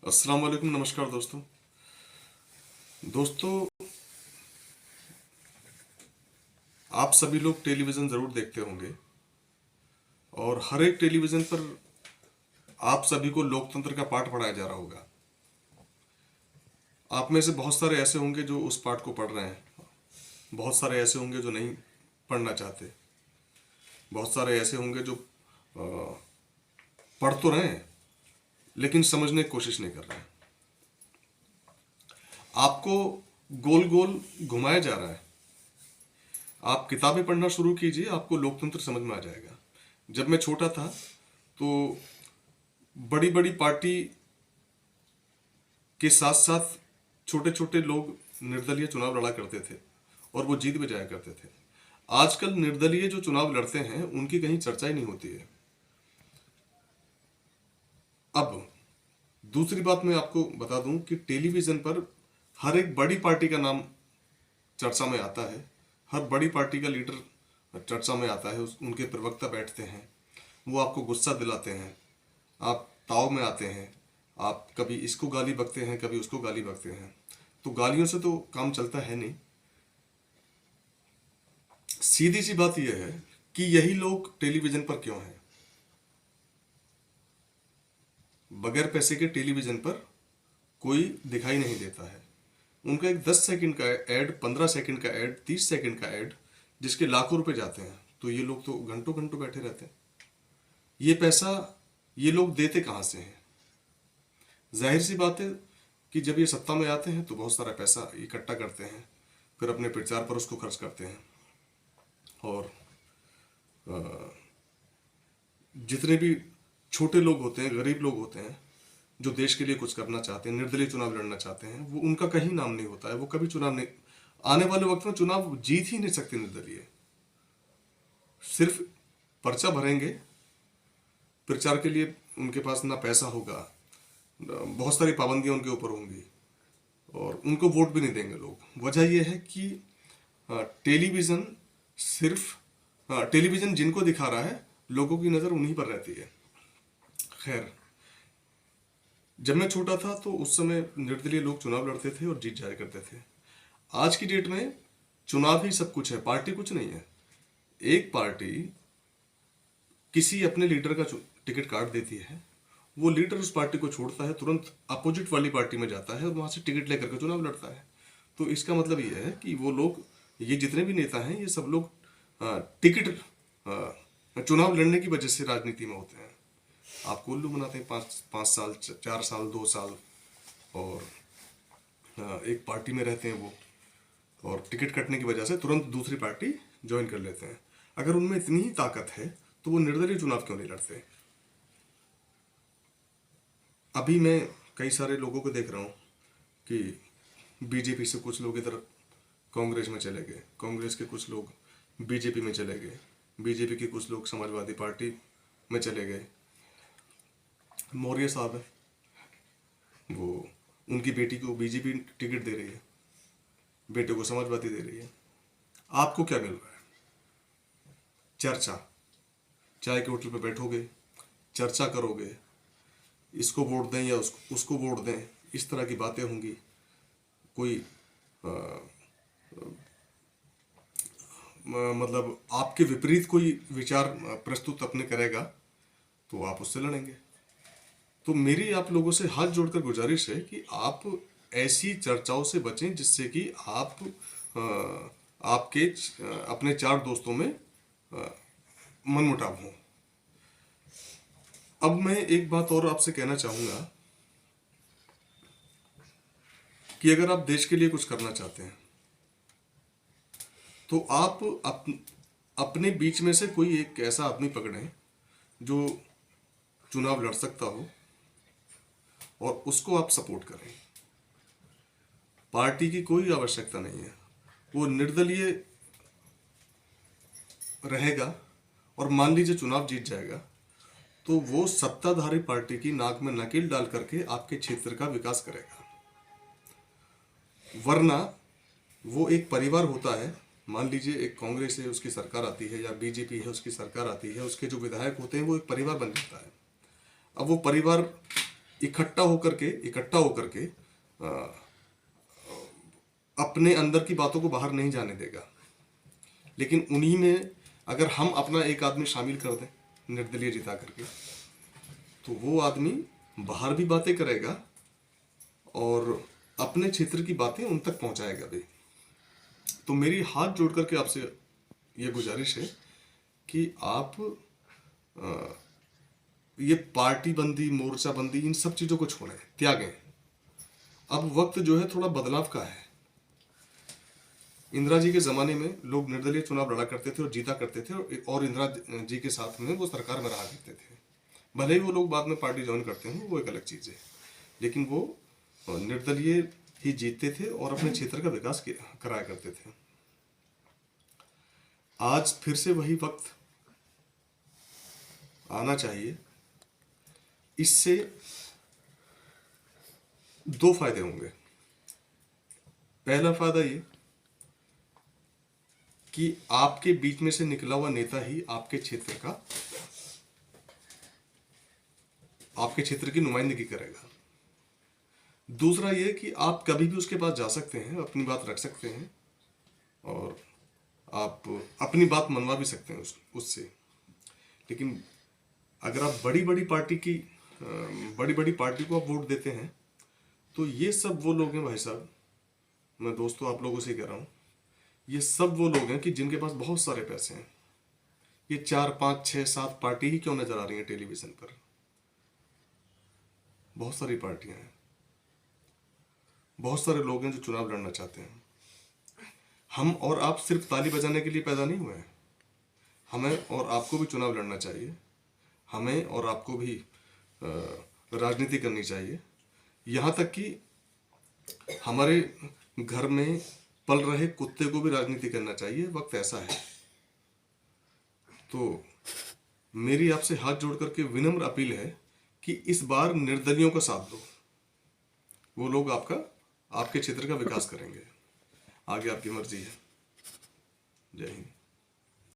अस्सलाम वालेकुम। नमस्कार दोस्तों। दोस्तों, आप सभी लोग टेलीविज़न ज़रूर देखते होंगे और हर एक टेलीविज़न पर आप सभी को लोकतंत्र का पाठ पढ़ाया जा रहा होगा। आप में से बहुत सारे ऐसे होंगे जो उस पाठ को पढ़ रहे हैं, बहुत सारे ऐसे होंगे जो नहीं पढ़ना चाहते, बहुत सारे ऐसे होंगे जो पढ़ तो रहे हैं लेकिन समझने की कोशिश नहीं कर रहे हैं। आपको गोल गोल घुमाया जा रहा है। आप किताबें पढ़ना शुरू कीजिए, आपको लोकतंत्र समझ में आ जाएगा। जब मैं छोटा था तो बड़ी बड़ी पार्टी के साथ साथ छोटे छोटे लोग निर्दलीय चुनाव लड़ा करते थे और वो जीत भी जाया करते थे। आजकल निर्दलीय जो चुनाव लड़ते हैं उनकी कहीं चर्चा ही नहीं होती है। अब दूसरी बात मैं आपको बता दूं कि टेलीविज़न पर हर एक बड़ी पार्टी का नाम चर्चा में आता है, हर बड़ी पार्टी का लीडर चर्चा में आता है, उनके प्रवक्ता बैठते हैं, वो आपको गुस्सा दिलाते हैं, आप ताव में आते हैं, आप कभी इसको गाली बकते हैं, कभी उसको गाली बकते हैं। तो गालियों से तो काम चलता है नहीं। सीधी सी बात यह है कि यही लोग टेलीविज़न पर क्यों हैं। बगैर पैसे के टेलीविज़न पर कोई दिखाई नहीं देता है। उनका एक 10 सेकंड का ऐड, 15 सेकंड का ऐड, 30 सेकंड का ऐड, जिसके लाखों रुपए जाते हैं, तो ये लोग तो घंटों घंटों बैठे रहते हैं। ये पैसा ये लोग देते कहाँ से हैं? जाहिर सी बात है कि जब ये सत्ता में आते हैं तो बहुत सारा पैसा इकट्ठा करते हैं, फिर अपने प्रचार पर उसको खर्च करते हैं। और जितने भी छोटे लोग होते हैं, गरीब लोग होते हैं, जो देश के लिए कुछ करना चाहते हैं, निर्दलीय चुनाव लड़ना चाहते हैं, वो उनका कहीं नाम नहीं होता है। वो कभी चुनाव नहीं, आने वाले वक्त में चुनाव जीत ही नहीं सकते निर्दलीय। सिर्फ पर्चा भरेंगे, प्रचार के लिए उनके पास ना पैसा होगा, बहुत सारी पाबंदियां उनके ऊपर होंगी और उनको वोट भी नहीं देंगे लोग। वजह यह है कि टेलीविज़न टेलीविज़न जिनको दिखा रहा है, लोगों की नज़र उन्हीं पर रहती है। खैर, जब मैं छोटा था तो उस समय निर्दलीय लोग चुनाव लड़ते थे और जीत जाया करते थे। आज की डेट में चुनाव ही सब कुछ है, पार्टी कुछ नहीं है। एक पार्टी किसी अपने लीडर का टिकट काट देती है, वो लीडर उस पार्टी को छोड़ता है, तुरंत अपोजिट वाली पार्टी में जाता है और वहां से टिकट लेकर के चुनाव लड़ता है। तो इसका मतलब ये है कि वो लोग, ये जितने भी नेता हैं, ये सब लोग टिकट चुनाव लड़ने की वजह से राजनीति में होते हैं। आपको उल्लू बनाते हैं, 5 साल, 4 साल, 2 साल, और एक पार्टी में रहते हैं वो, और टिकट कटने की वजह से तुरंत दूसरी पार्टी ज्वाइन कर लेते हैं। अगर उनमें इतनी ही ताकत है तो वो निर्दलीय चुनाव क्यों नहीं लड़ते? अभी मैं कई सारे लोगों को देख रहा हूँ कि बीजेपी से कुछ लोग इधर कांग्रेस में चले गए, कांग्रेस के कुछ लोग बीजेपी में चले गए, बीजेपी के कुछ लोग समाजवादी पार्टी में चले गए। मौर्य साहब है, वो उनकी बेटी को बीजेपी टिकट दे रही है, बेटे को समाजवादी दे रही है। आपको क्या मिल रहा है? चर्चा। चाय के होटल पे बैठोगे, चर्चा करोगे, इसको वोट दें या उसको वोट दें, इस तरह की बातें होंगी। कोई मतलब आपके विपरीत कोई विचार प्रस्तुत अपने करेगा तो आप उससे लड़ेंगे। तो मेरी आप लोगों से हाथ जोड़कर गुजारिश है कि आप ऐसी चर्चाओं से बचें जिससे कि आप आपके अपने 4 दोस्तों में मनमुटाव हो। अब मैं एक बात और आपसे कहना चाहूँगा कि अगर आप देश के लिए कुछ करना चाहते हैं तो आप अपने बीच में से कोई एक ऐसा आदमी पकड़ें जो चुनाव लड़ सकता हो और उसको आप सपोर्ट करें। पार्टी की कोई आवश्यकता नहीं है, वो निर्दलीय रहेगा और मान लीजिए चुनाव जीत जाएगा तो वो सत्ताधारी पार्टी की नाक में नकेल डाल करके आपके क्षेत्र का विकास करेगा। वरना वो एक परिवार होता है, मान लीजिए एक कांग्रेस है, उसकी सरकार आती है, या बीजेपी है, उसकी सरकार आती है, उसके जो विधायक होते हैं वो एक परिवार बन जाता है। अब वो परिवार इकट्ठा होकर के अपने अंदर की बातों को बाहर नहीं जाने देगा। लेकिन उन्हीं में अगर हम अपना एक आदमी शामिल कर दें निर्दलीय जिता करके, तो वो आदमी बाहर भी बातें करेगा और अपने क्षेत्र की बातें उन तक पहुंचाएगा भी। तो मेरी हाथ जोड़ करके आपसे ये गुजारिश है कि आप ये पार्टी बंदी, मोर्चा बंदी, इन सब चीज़ों को छोड़ें, त्यागें। अब वक्त जो है थोड़ा बदलाव का है। इंदिरा जी के ज़माने में लोग निर्दलीय चुनाव लड़ा करते थे और जीता करते थे, और इंदिरा जी के साथ में वो सरकार में रहा करते थे। भले ही वो लोग बाद में पार्टी ज्वाइन करते हैं, वो एक अलग चीज़ है, लेकिन वो निर्दलीय ही जीतते थे और अपने क्षेत्र का विकास कराया करते थे। आज फिर से वही वक्त आना चाहिए। इससे दो फायदे होंगे। पहला फायदा ये कि आपके बीच में से निकला हुआ नेता ही आपके क्षेत्र की नुमाइंदगी करेगा। दूसरा ये कि आप कभी भी उसके पास जा सकते हैं, अपनी बात रख सकते हैं और आप अपनी बात मनवा भी सकते हैं उससे। लेकिन अगर आप बड़ी बड़ी पार्टी को आप वोट देते हैं, तो ये सब वो लोग हैं भाई साहब, मैं दोस्तों आप लोगों से कह रहा हूँ, ये सब वो लोग हैं कि जिनके पास बहुत सारे पैसे हैं। ये 4, 5, 6, 7 पार्टी ही क्यों नजर आ रही हैं टेलीविजन पर? बहुत सारी पार्टियां हैं, बहुत सारे लोग हैं जो चुनाव लड़ना चाहते हैं। हम और आप सिर्फ ताली बजाने के लिए पैदा नहीं हुए हैं। हमें और आपको भी चुनाव लड़ना चाहिए, हमें और आपको भी राजनीति करनी चाहिए। यहाँ तक कि हमारे घर में पल रहे कुत्ते को भी राजनीति करना चाहिए। वक्त ऐसा है। तो मेरी आपसे हाथ जोड़ करके विनम्र अपील है कि इस बार निर्दलियों का साथ दो। वो लोग आपके क्षेत्र का विकास करेंगे। आगे आपकी मर्जी है। जय हिंद।